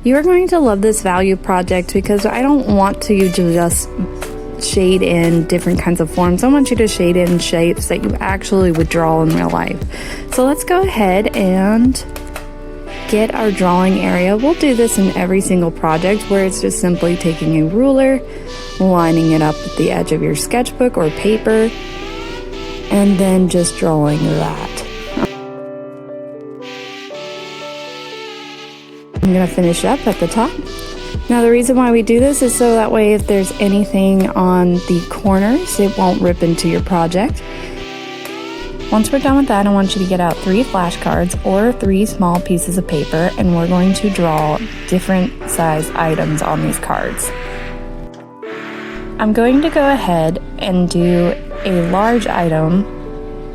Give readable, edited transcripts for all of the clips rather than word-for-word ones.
You are going to love this value project because I don't want to just shade in different kinds of forms. I want you to shade in shapes that you actually would draw in real life. So let's go ahead and get our drawing area. We'll do this in every single project where it's just simply taking a ruler, lining it up at the edge of your sketchbook or paper, and then just drawing that. I'm going to finish up at the top. Now the reason why we do this is so that way if there's anything on the corners, it won't rip into your project. Once we're done with that, I want you to get out 3 flashcards or 3 small pieces of paper, and we're going to draw different size items on these cards. I'm going to go ahead and do a large item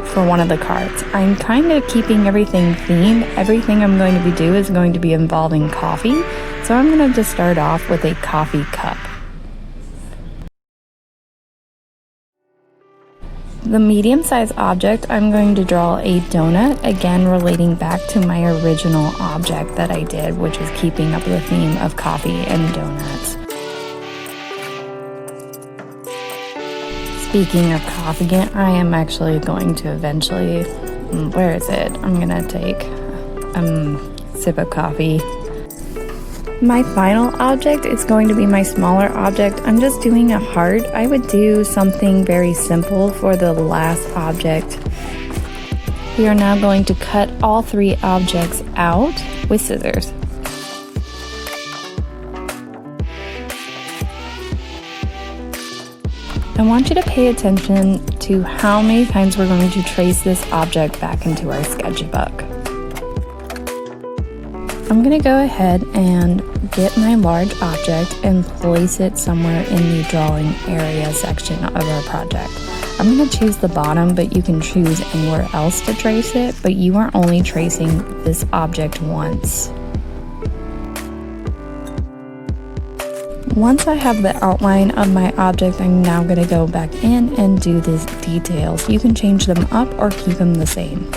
for one of the cards. I'm kind of keeping everything themed. Everything I'm going to be doing is going to be involving coffee. So I'm going to just start off with a coffee cup. The medium-sized object, I'm going to draw a donut, again relating back to my original object that I did, which is keeping up the theme of coffee and donuts. Speaking of coffee, I am actually going to eventually, where is it? I'm gonna take a sip of coffee. My final object is going to be my smaller object. I'm just doing a heart. I would do something very simple for the last object. We are now going to cut all 3 objects out with scissors. I want you to pay attention to how many times we're going to trace this object back into our sketchbook. I'm going to go ahead and get my large object and place it somewhere in the drawing area section of our project. I'm going to choose the bottom, but you can choose anywhere else to trace it, but you are only tracing this object once. Once I have the outline of my object, I'm now going to go back in and do these details. You can change them up or keep them the same.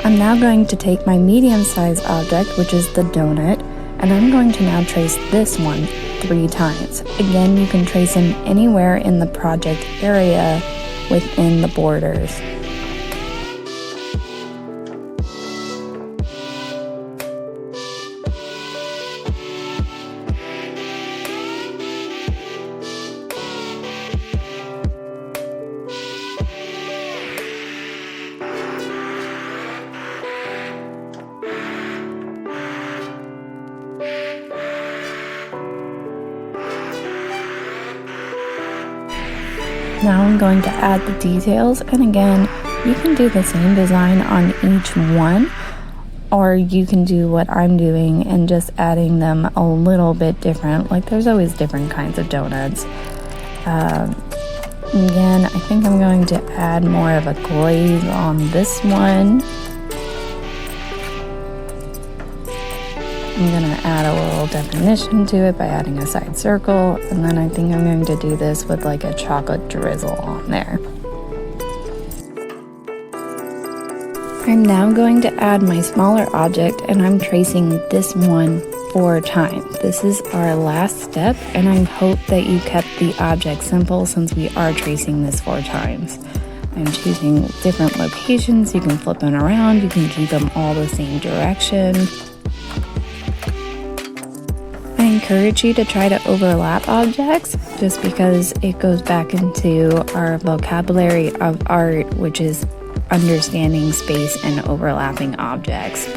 I'm now going to take my medium-sized object, which is the donut, and I'm going to now trace this one 3 times. Again, you can trace them anywhere in the project area within the borders. Now I'm going to add the details, and again, you can do the same design on each one, or you can do what I'm doing and just adding them a little bit different. Like there's always different kinds of donuts. Again, I think I'm going to add more of a glaze on this one. I'm going to add a little definition to it by adding a side circle, and then I think I'm going to do this with like a chocolate drizzle on there. I'm now going to add my smaller object, and I'm tracing this one 4 times. This is our last step, and I hope that you kept the object simple since we are tracing this 4 times. I'm choosing different locations. You can flip them around. You can keep them all the same direction. I encourage you to try to overlap objects just because it goes back into our vocabulary of art, which is understanding space and overlapping objects.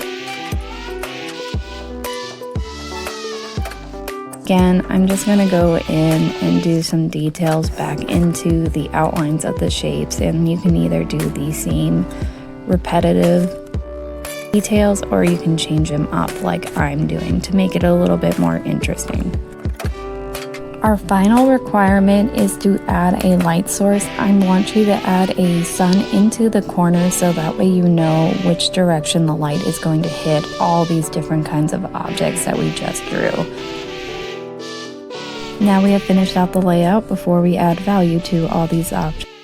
Again, I'm just going to go in and do some details back into the outlines of the shapes, and you can either do the same repetitive details or you can change them up like I'm doing to make it a little bit more interesting. Our final requirement is to add a light source. I want you to add a sun into the corner so that way you know which direction the light is going to hit all these different kinds of objects that we just drew. Now we have finished out the layout before we add value to all these objects.